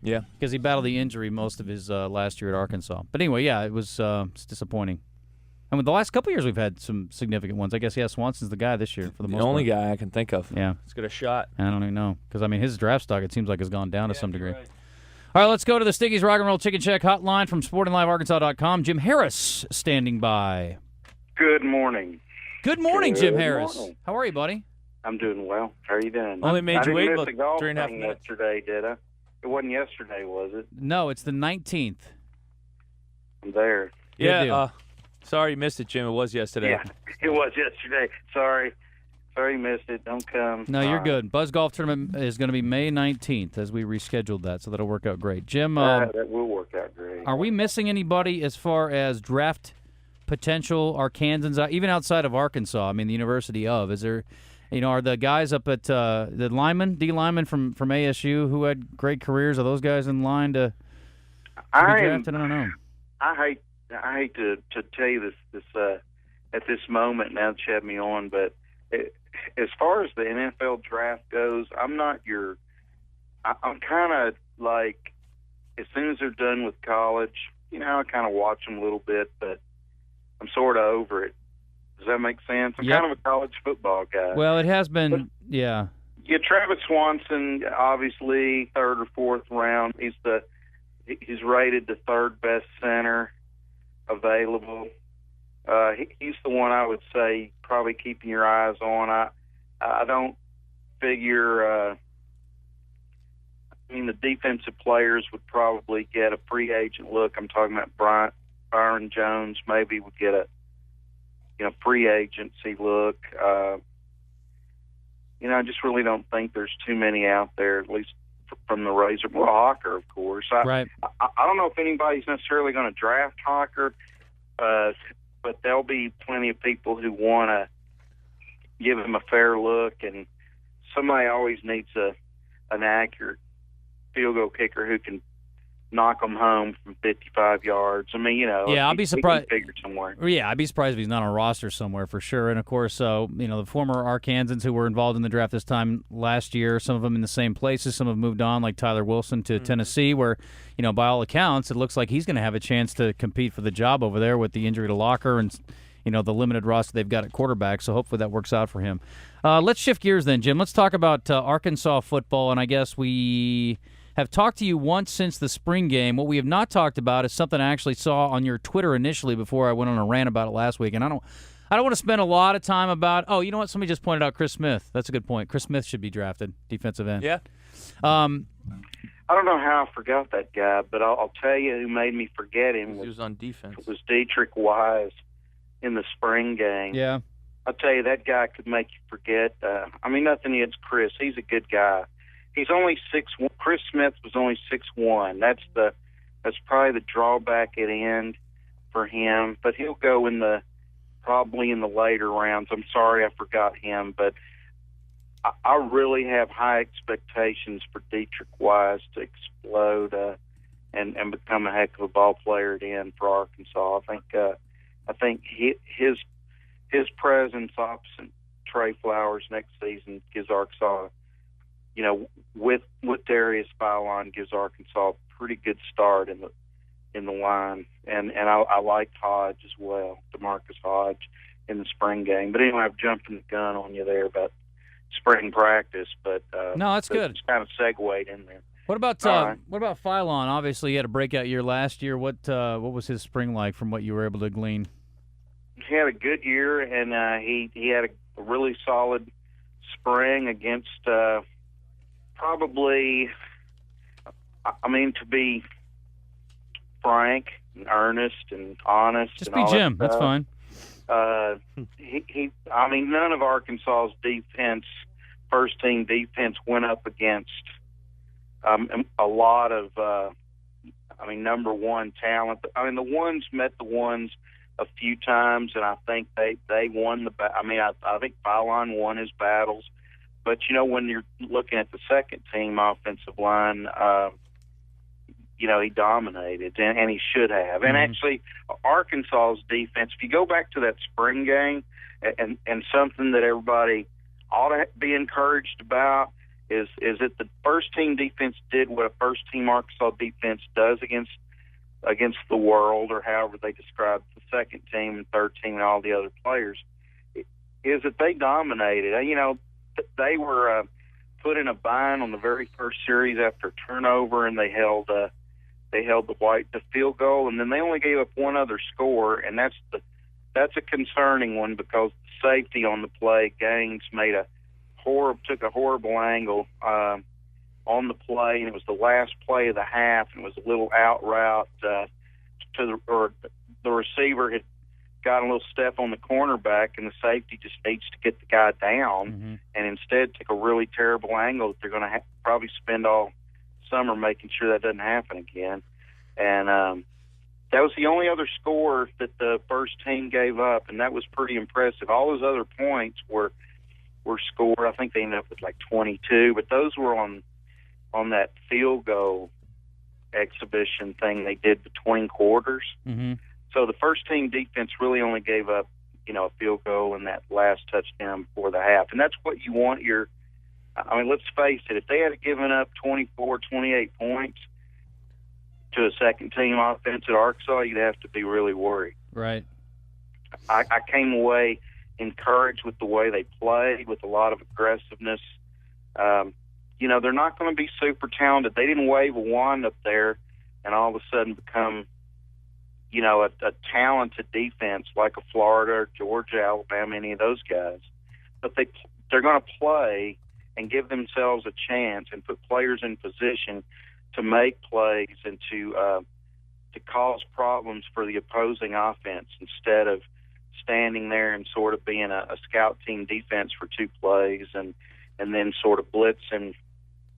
Yeah. Because he battled the injury most of his last year at Arkansas. But anyway, yeah, it was it's disappointing. I mean, the last couple of years we've had some significant ones. I guess, yeah, Swanson's the guy this year for the most part. The only guy I can think of. Yeah. He's got a shot. I don't even know. Because, I mean, his draft stock, it seems like, has gone down to some degree. Right. All right, let's go to the Stiggy's Rock and Roll Chicken Shack hotline from SportingLiveArkansas.com. Jim Harris standing by. Good morning. Good morning, Jim Harris. Morning. How are you, buddy? I'm doing well. How are you doing? Only made you wait about the golf 3.5 thing minutes yesterday, did I? It wasn't yesterday, was it? No, it's the 19th. I'm there. Yeah. Sorry you missed it, Jim. It was yesterday. Yeah, it was yesterday. Sorry you missed it. Don't come. No, you're good. Buzz Golf Tournament is going to be May 19th as we rescheduled that, so that'll work out great. Jim, that will work out great. Are we missing anybody as far as draft potential Arkansans, even outside of Arkansas? I mean, the University of. Is there, are the guys up at the linemen, D linemen from ASU who had great careers, are those guys in line to be drafted? I don't know. I hate to tell you this at this moment now that you have me on, but as far as the NFL draft goes, I'm kind of like, as soon as they're done with college, I kind of watch them a little bit, but I'm sort of over it. Does that make sense? I'm kind of a college football guy. Well, it has been, yeah. Yeah, Travis Swanson, obviously, 3rd or 4th round. He's rated the 3rd best center available. He's the one I would say probably keeping your eyes on. I don't figure. The defensive players would probably get a free agent look. I'm talking about Byron Jones. Maybe would get a free agency look. I just really don't think there's too many out there, at least from the Razor. Well, Hawker, of course. Right. I don't know if anybody's necessarily going to draft Hawker, but there'll be plenty of people who want to give him a fair look, and somebody always needs an accurate field goal kicker who can knock them home from 55 yards. Yeah, I'll be surprised. Somewhere. Yeah, I'd be surprised if he's not on a roster somewhere for sure. And of course, the former Arkansans who were involved in the draft this time last year, some of them in the same places, some have moved on, like Tyler Wilson to Tennessee, where, by all accounts, it looks like he's going to have a chance to compete for the job over there with the injury to Locker and, the limited roster they've got at quarterback. So hopefully that works out for him. Let's shift gears then, Jim. Let's talk about Arkansas football, and I guess we have talked to you once since the spring game. What we have not talked about is something I actually saw on your Twitter initially before I went on a rant about it last week. And I don't want to spend a lot of time about, you know what, somebody just pointed out Chris Smith. That's a good point. Chris Smith should be drafted, defensive end. Yeah. I don't know how I forgot that guy, but I'll tell you who made me forget him. He was on defense. It was Dietrich Wise in the spring game. Yeah. I'll tell you, that guy could make you forget. Nothing against Chris. He's a good guy. He's only 6'1". Chris Smith was only 6'1". That's probably the drawback at end for him. But he'll go probably in the later rounds. I'm sorry I forgot him, but I really have high expectations for Dietrich Wise to explode and become a heck of a ball player at end for Arkansas. I think his presence opposite Trey Flowers next season gives Arkansas, with Darius Philon, gives Arkansas a pretty good start in the line. And I liked Hodge as well, DeMarcus Hodge, in the spring game. But anyway, I've jumped the gun on you there about spring practice. But no, that's good. It's kind of segued in there. What about Philon? Obviously, he had a breakout year last year. What was his spring like from what you were able to glean? He had a good year, and he had a really solid spring against probably, to be frank and earnest and honest. Just and be Jim. That's fine. None of Arkansas's defense, first team defense, went up against a lot of, number one talent. The ones met the ones a few times, and I think they won I think Philon won his battles. But, when you're looking at the second team offensive line, he dominated, and he should have. And actually, Arkansas's defense, if you go back to that spring game, and something that everybody ought to be encouraged about is that the first team defense did what a first team Arkansas defense does against the world, or however they describe the second team and third team and all the other players, is that they dominated. They were put in a bind on the very first series after a turnover, and they held the White to field goal, and then they only gave up one other score, and that's a concerning one, because the safety on the play, Gaines, took a horrible angle on the play, and it was the last play of the half, and it was a little out route or the receiver had got a little step on the cornerback, and the safety just needs to get the guy down, and instead took a really terrible angle that they're going to probably spend all summer making sure that doesn't happen again. And that was the only other score that the first team gave up, and that was pretty impressive. All those other points were scored. I think they ended up with like 22, but those were on that field goal exhibition thing they did between quarters. So the first team defense really only gave up, a field goal in that last touchdown before the half. And that's what you want let's face it, if they had given up 24, 28 points to a second team offense at Arkansas, you'd have to be really worried. Right. I came away encouraged with the way they played, with a lot of aggressiveness. They're not going to be super talented. They didn't wave a wand up there and all of a sudden become, a talented defense like a Florida, Georgia, Alabama, any of those guys. But they're going to play and give themselves a chance and put players in position to make plays and to cause problems for the opposing offense, instead of standing there and sort of being a scout team defense for two plays and then sort of blitzing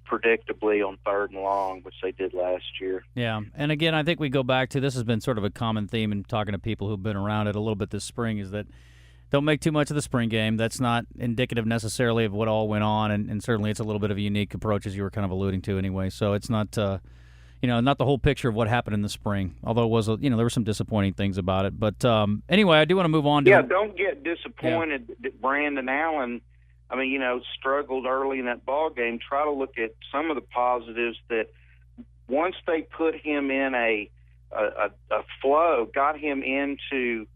predictably on 3rd and long, which they did last year. Yeah, and again, I think we go back to, this has been sort of a common theme in talking to people who've been around it a little bit this spring, is that don't make too much of the spring game. That's not indicative necessarily of what all went on, and certainly it's a little bit of a unique approach, as you were kind of alluding to anyway. So it's not, not the whole picture of what happened in the spring, although it was, there were some disappointing things about it. But anyway, I do want to move on to... Yeah, don't get disappointed that Brandon Allen, struggled early in that ball game. Try to look at some of the positives that once they put him in a flow, got him into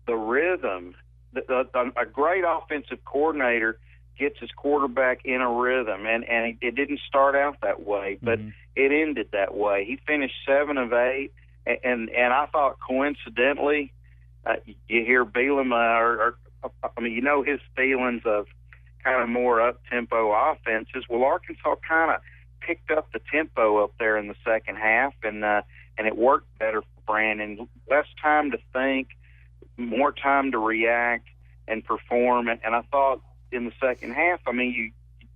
the rhythm. A great offensive coordinator gets his quarterback in a rhythm, and it didn't start out that way, but it ended that way. He finished 7 of 8, and I thought coincidentally, you hear Bielema, his feelings of kind of more up-tempo offenses. Well, Arkansas kind of picked up the tempo up there in the second half, and it worked better for Brandon. Less time to think, more time to react and perform. And I thought in the second half, you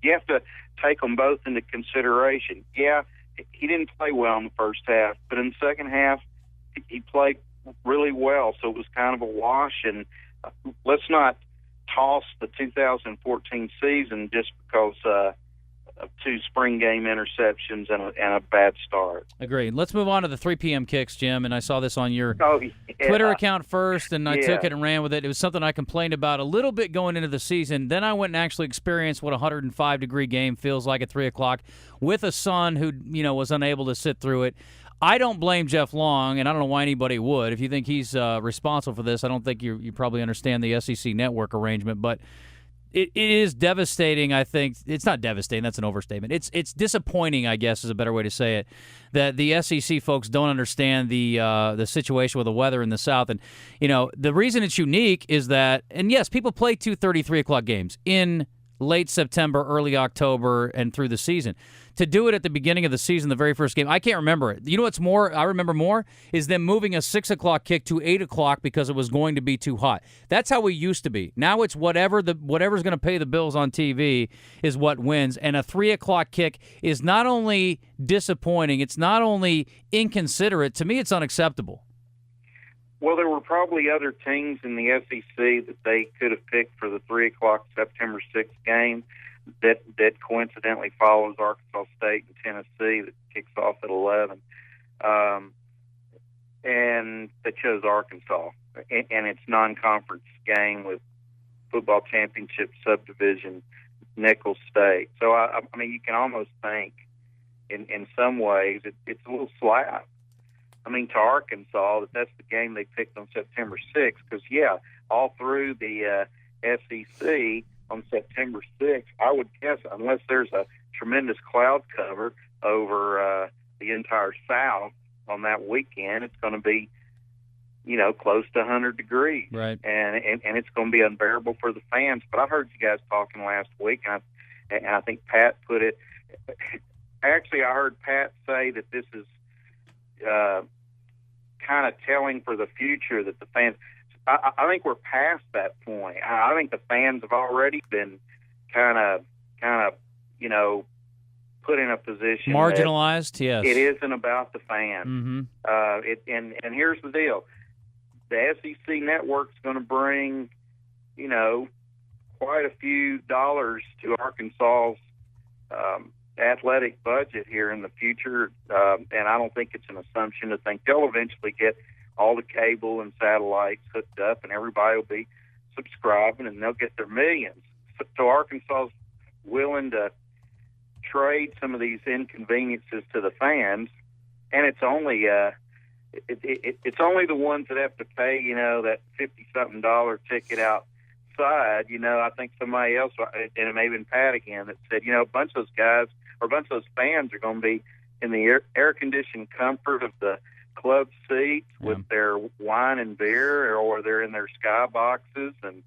have to take them both into consideration. Yeah, he didn't play well in the first half, but in the second half, he played really well. So it was kind of a wash. And let's not toss the 2014 season just because of 2 spring game interceptions and a bad start. Agreed. Let's move on to the 3 p.m. kicks, Jim. And I saw this on your Twitter account first, and I took it and ran with it. It was something I complained about a little bit going into the season. Then I went and actually experienced what a 105-degree game feels like at 3 o'clock with a son who, was unable to sit through it. I don't blame Jeff Long, and I don't know why anybody would. If you think he's responsible for this, I don't think you probably understand the SEC network arrangement, but it is devastating, I think. It's not devastating. That's an overstatement. It's disappointing, I guess, is a better way to say it, that the SEC folks don't understand the situation with the weather in the South. And, the reason it's unique is that, and yes, people play 2:30, 3 o'clock games in late September, early October, and through the season. To do it at the beginning of the season, the very first game, I can't remember it. You know what's more, I remember more, is them moving a 6 o'clock kick to 8 o'clock because it was going to be too hot. That's how we used to be. Now it's whatever's going to pay the bills on TV is what wins. And a 3 o'clock kick is not only disappointing, it's not only inconsiderate, to me it's unacceptable. Well, there were probably other teams in the SEC that they could have picked for the 3 o'clock September 6th game that coincidentally follows Arkansas State and Tennessee that kicks off at 11. And they chose Arkansas. And it's non-conference game with football championship subdivision Nicholls State. So I mean, you can almost think in some ways it's a little slap. I mean, to Arkansas, that's the game they picked on September 6th. Because all through the SEC on September 6th, I would guess, unless there's a tremendous cloud cover over the entire South on that weekend, it's going to be, close to 100 degrees. Right. And it's going to be unbearable for the fans. But I heard you guys talking last week, and I think Pat put it. Actually, I heard Pat say that this is kind of telling for the future that the fans. I think we're past that point. I think the fans have already been kind of, put in a position marginalized. Yes, it isn't about the fans. Mm-hmm. And here's the deal: the SEC network's going to bring, quite a few dollars to Arkansas's athletic budget here in the future, and I don't think it's an assumption to think they'll eventually get all the cable and satellites hooked up, and everybody will be subscribing, and they'll get their millions. So Arkansas's willing to trade some of these inconveniences to the fans, and it's only it's only the ones that have to pay, that $50-something ticket outside. I think somebody else, and it may have been Pat again, that said, a bunch of those guys or a bunch of those fans are going to be in the air-conditioned comfort of the club seats with their wine and beer, or they're in their sky boxes. And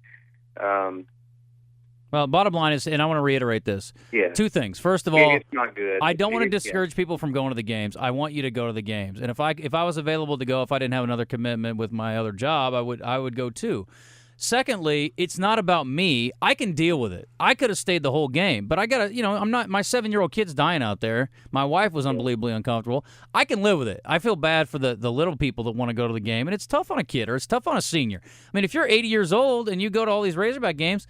well, bottom line is, and I want to reiterate this. Yeah. Two things. First of all, it's not good. I don't want to discourage people from going to the games. I want you to go to the games. And if I was available to go, if I didn't have another commitment with my other job, I would go too. Secondly, it's not about me. I can deal with it. I could have stayed the whole game, but I got to, I'm not, my 7-year-old kid's dying out there. My wife was unbelievably uncomfortable. I can live with it. I feel bad for the little people that want to go to the game, and it's tough on a kid or it's tough on a senior. I mean, if you're 80 years old and you go to all these Razorback games,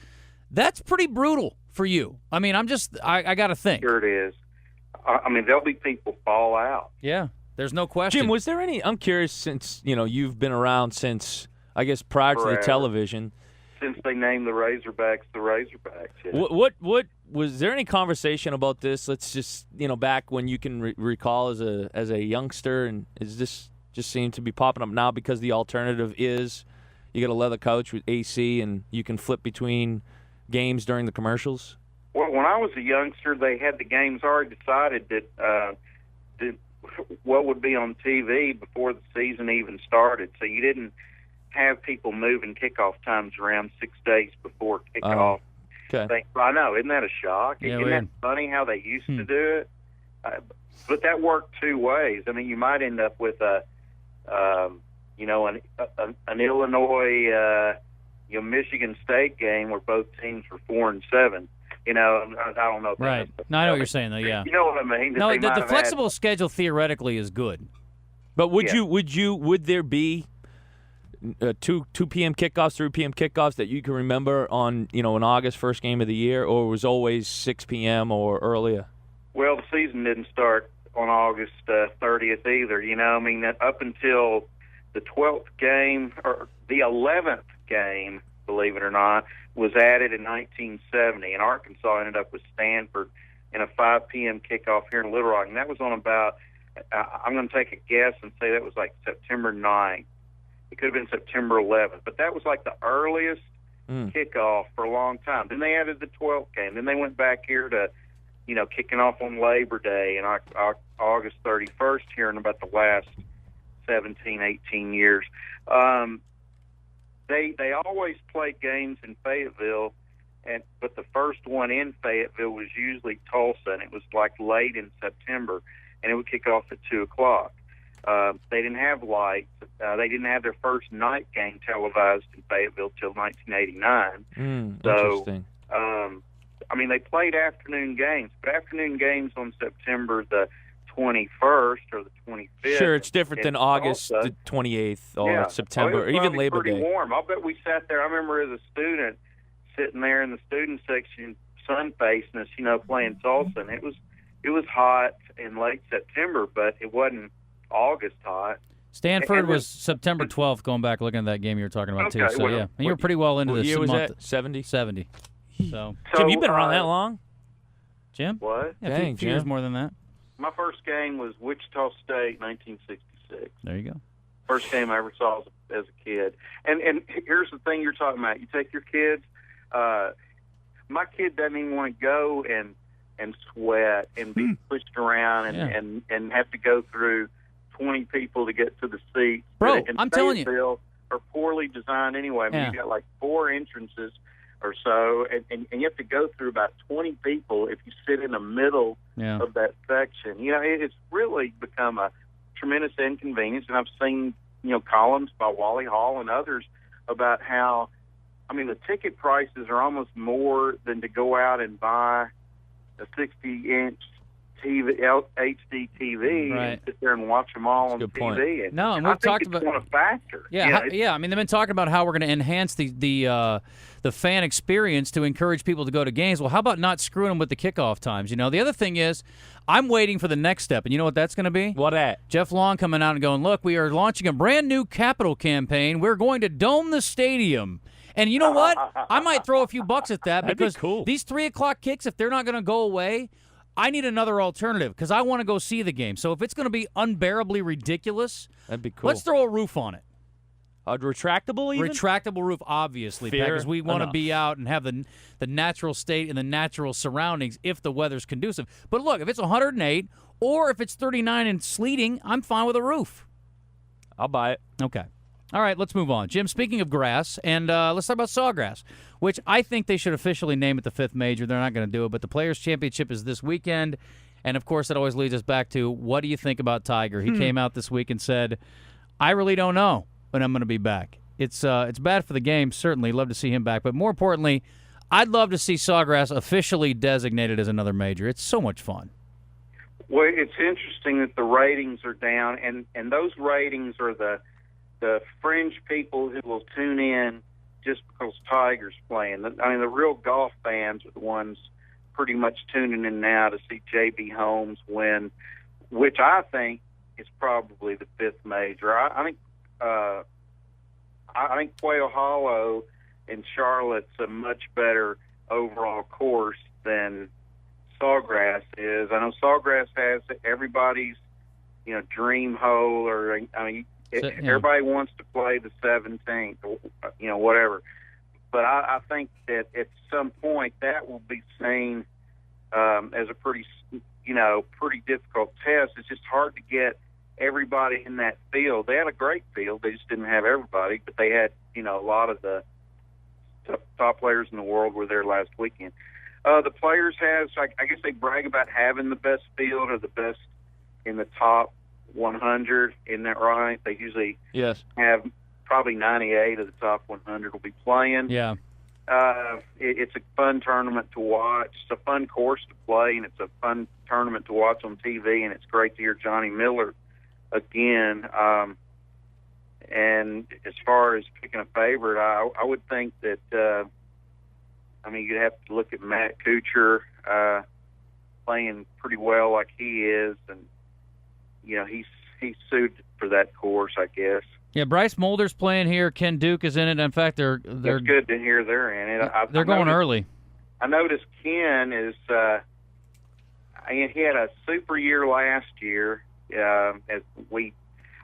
that's pretty brutal for you. I mean, I got to think. Sure it is. I mean, there'll be people fall out. Yeah, there's no question. Jim, was there any, I'm curious, since, you've been around since, I guess, prior to the television. Since they named the Razorbacks the Razorbacks. Yeah. What was there any conversation about this? Let's just, back when you can recall as a youngster, and is this just seem to be popping up now because the alternative is you get a leather couch with AC and you can flip between games during the commercials? Well, when I was a youngster, they had the games already decided that what would be on TV before the season even started. So you didn't have people moving kickoff times around 6 days before kickoff. Okay. I know, isn't that a shock? Yeah, isn't that funny how they used to do it? But that worked two ways. I mean, you might end up with an Illinois, Michigan State game where both teams were 4-7. I don't know. Right. No, I know what you're saying, though. Yeah. You know what I mean? No, the flexible schedule theoretically is good. But would there be 2 p.m. kickoffs, 3 p.m. kickoffs that you can remember on, an August first game of the year, or was always 6 p.m. or earlier? Well, the season didn't start on August 30th either. I mean, up until the 12th game, or the 11th game, believe it or not, was added in 1970, and Arkansas ended up with Stanford in a 5 p.m. kickoff here in Little Rock, and that was on about, I'm going to take a guess and say that was like September 9th. It could have been September 11th, but that was like the earliest kickoff for a long time. Then they added the 12th game. Then they went back here to, kicking off on Labor Day and August 31st here in about the last 17, 18 years. They always played games in Fayetteville, but the first one in Fayetteville was usually Tulsa, and it was like late in September, and it would kick off at 2 o'clock. They didn't have lights. They didn't have their first night game televised in Fayetteville till 1989. Interesting. I mean, they played afternoon games, but afternoon games on September the 21st or the 25th. Sure, it's different than August the 28th or September, or even Labor Day. It was pretty warm. I'll bet we sat there. I remember as a student sitting there in the student section, sun facing us, playing Tulsa, and it was hot in late September, but it wasn't August hot. Stanford was September 12th, going back looking at that game you were talking about, too. So, well, yeah. And you were pretty well into what this year was month. that? 70? 70. So, Jim, you've been around that long? Jim? What? Yeah, Dang, a few years Jim. more than that. My first game was Wichita State, 1966. There you go. First game I ever saw as a kid. And here's the thing you're talking about. You take your kids. My kid doesn't even want to go and sweat and be pushed around and have to go through 20 people to get to the seats. Bro, And I'm telling you. Fayetteville are poorly designed anyway. I mean, you got like 4 entrances or so, and you have to go through about 20 people if you sit in the middle of that section. You know, it's really become a tremendous inconvenience, and I've seen, columns by Wally Hall and others about how, I mean, the ticket prices are almost more than to go out and buy a 60-inch TV, HD TV, and sit there and watch them all on TV. And no, and we've talked about a factor. Yeah, I mean, they've been talking about how we're going to enhance the fan experience to encourage people to go to games. Well, how about not screwing them with the kickoff times? The other thing is, I'm waiting for the next step, and you know what that's going to be? What at? Jeff Long coming out and going, look, we are launching a brand new capital campaign. We're going to dome the stadium. And you know what? I might throw a few bucks at that because these 3 o'clock kicks, if they're not going to go away, I need another alternative because I want to go see the game. So if it's going to be unbearably ridiculous, that'd be cool. Let's throw a roof on it. A retractable even? Retractable roof, obviously, because we want to be out and have the natural state and the natural surroundings if the weather's conducive. But look, if it's 108 or if it's 39 and sleeting, I'm fine with a roof. I'll buy it. Okay. All right, let's move on. Jim, speaking of grass, and let's talk about Sawgrass, which I think they should officially name it the 5th major. They're not going to do it, but the Players' Championship is this weekend. And, of course, that always leads us back to, what do you think about Tiger? He came out this week and said, I really don't know when I'm going to be back. It's bad for the game, certainly. Love to see him back. But more importantly, I'd love to see Sawgrass officially designated as another major. It's so much fun. Well, it's interesting that the ratings are down, and those ratings are the fringe people who will tune in just because Tiger's playing. I mean, the real golf fans are the ones pretty much tuning in now to see J.B. Holmes win, which I think is probably the 5th major. I think Quail Hollow in Charlotte's a much better overall course than Sawgrass is. I know Sawgrass has everybody's, dream hole, or everybody wants to play the 17th, or, whatever. But I think that at some point that will be seen as a pretty difficult test. It's just hard to get everybody in that field. They had a great field. They just didn't have everybody, but they had, a lot of the top players in the world were there last weekend. The Players has, I guess they brag about having the best field or the best in the top 100. Isn't that right? They usually have probably 98 of the top 100 will be playing. Yeah. It's a fun tournament to watch. It's a fun course to play, and it's a fun tournament to watch on TV, and it's great to hear Johnny Miller again. And as far as picking a favorite, I would think that, you'd have to look at Matt Kuchar playing pretty well like he is, and, he's suited for that course, I guess. Yeah, Bryce Mulder's playing here. Ken Duke is in it. In fact, they're It's good to hear they're in it. They're going early. I noticed Ken is he had a super year last year.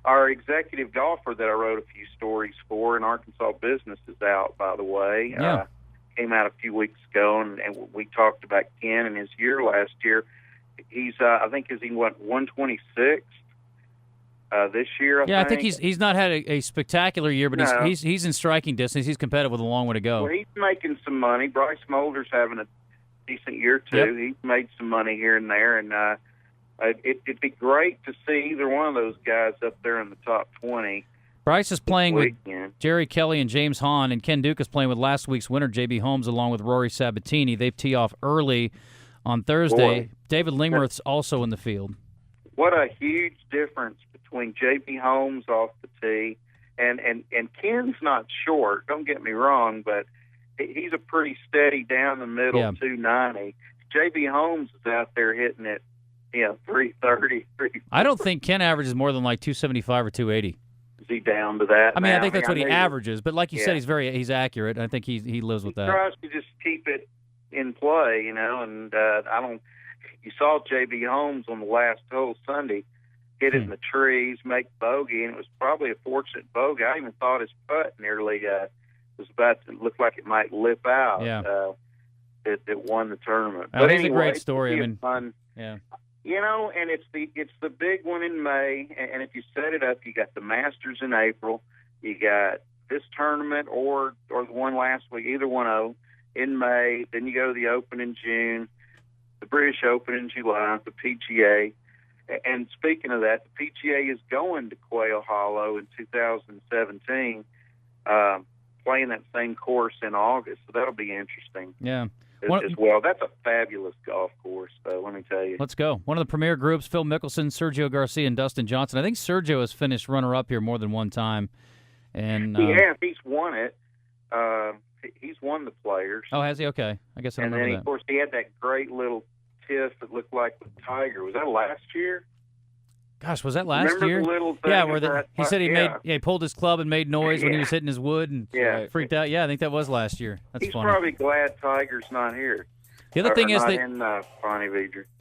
Our executive golfer that I wrote a few stories for in Arkansas Business is out, by the way. Yeah. Came out a few weeks ago, and we talked about Ken and his year last year. He's I think he went 126. This year, I think he's not had a spectacular year, but he's in striking distance. He's competitive with a long way to go. Well, he's making some money. Bryce Mulder's having a decent year too. Yep. He's made some money here and there, and it'd be great to see either one of those guys up there in the top 20. Bryce is playing with Jerry Kelly and James Hahn, and Ken Duke is playing with last week's winner, J.B. Holmes, along with Rory Sabatini. They tee off early on Thursday. Boy. David Lingworth's also in the field. What a huge difference between J.B. Holmes off the tee and Ken's not short, don't get me wrong, but he's a pretty steady down the middle 290. J.B. Holmes is out there hitting it, 330. I don't think Ken averages more than like 275 or 280. Is he down to that? I think that's what he averages, but like you said, he's accurate. I think he lives with that. He tries to just keep it in play, and I don't. You saw J.B. Holmes on the last hole Sunday hit it in the trees, make bogey, and it was probably a fortunate bogey. I even thought his putt nearly was about to look like it might lip out. Yeah. That won the tournament. Oh, But it's anyway, a great story. it's I mean, fun. yeah. And it's the big one in May, and if you set it up, you got the Masters in April, you got this tournament or the one last week, either one of them in May. Then you go to the Open in June, the British Open in July, the PGA. And speaking of that, the PGA is going to Quail Hollow in 2017, playing that same course in August, so that'll be interesting. Yeah. As well. That's a fabulous golf course, though, let me tell you. Let's go. One of the premier groups, Phil Mickelson, Sergio Garcia, and Dustin Johnson. I think Sergio has finished runner-up here more than one time. And he's won it. He's won the Players. Oh, has he? Okay. I guess I don't and remember then, that. of course, he had that great little tiff that looked like the Tiger. Was that last year? Gosh, was that last Remember year? The little thing Yeah, where he said he pulled his club and made noise when he was hitting his wood and freaked out. Yeah, I think that was last year. That's He's funny. probably glad Tiger's not here. The other thing is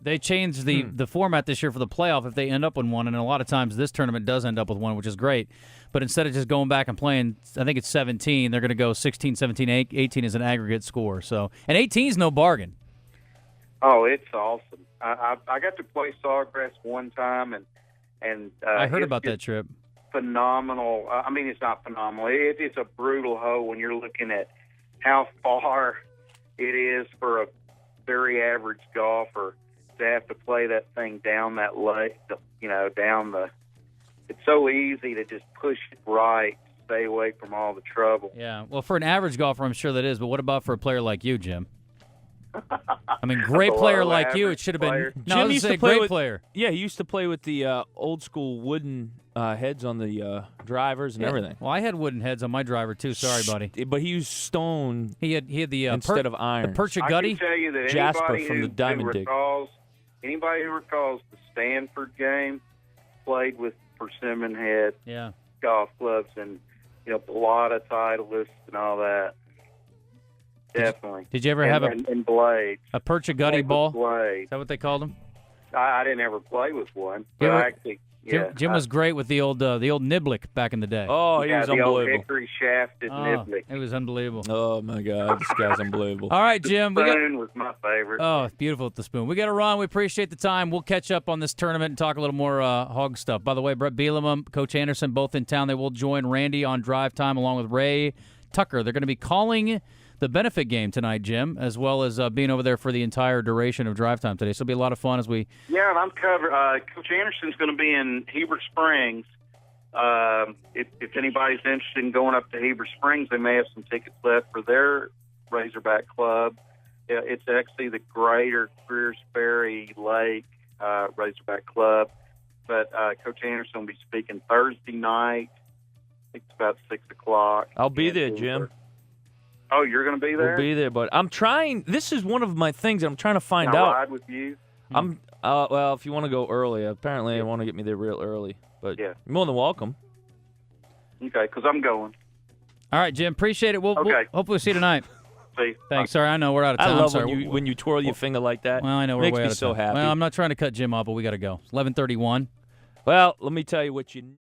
they changed the format this year for the playoff if they end up with one, and a lot of times this tournament does end up with one, which is great. But instead of just going back and playing, I think it's 17, they're going to go 16, 17, 18 is an aggregate score. So, and 18 is no bargain. Oh, it's awesome. I got to play Sawgrass one time, and I heard about that trip. Phenomenal. I mean, it's not phenomenal. It's a brutal hole when you're looking at how far it is for a very average golfer to have to play that thing down that lake, down the. It's so easy to just push it right, stay away from all the trouble. Yeah, well, for an average golfer, I'm sure that is. But what about for a player like you, Jim? I mean, great player like you. It should have been. No, Jim used to play great with, player. Yeah, he used to play with the old school wooden heads on the drivers and everything. Well, I had wooden heads on my driver too. Sorry, buddy. But he used stone. He had the instead of iron. The Percha Gutty. I can tell you that Jasper from the Diamond Dig. Anybody who recalls the Stanford game played with persimmon head golf clubs and a lot of Titleist and all that. Definitely. Did you ever have and blades? A Percha Gutty ball? Blades. Is that what they called them? I didn't ever play with one, but I actually. Jim was great with the old Niblick back in the day. Oh, he was unbelievable. The old hickory shafted Niblick. It was unbelievable. Oh my God, this guy's unbelievable. All right, Jim. The spoon was my favorite. Oh, it's beautiful with the spoon. We got to run. We appreciate the time. We'll catch up on this tournament and talk a little more hog stuff. By the way, Brett Bielema, Coach Anderson, both in town. They will join Randy on Drive Time along with Ray Tucker. They're going to be calling the benefit game tonight, Jim, as well as being over there for the entire duration of Drive Time today. So it'll be a lot of fun as we. Yeah, and I'm covered. Coach Anderson's going to be in Heber Springs. If anybody's interested in going up to Heber Springs, they may have some tickets left for their Razorback Club. It's actually the Greater Greers Ferry Lake Razorback Club. But Coach Anderson will be speaking Thursday night. I think it's about 6 o'clock. I'll be there, Jim. Oh, you're going to be there? We'll be there, but I'm trying. This is one of my things I'm trying to find Can I out. ride with you? I'm well, if you want to go early, apparently they want to get me there real early. But you're more than welcome. Okay, because I'm going. All right, Jim. Appreciate it. We'll hopefully see you tonight. See. Thanks. Sorry, I know we're out of time. I love when you twirl your finger like that. Well, I know we're Makes way me out of so time. happy. Well, I'm not trying to cut Jim off, but we got to go. 11:31. Well, let me tell you what you.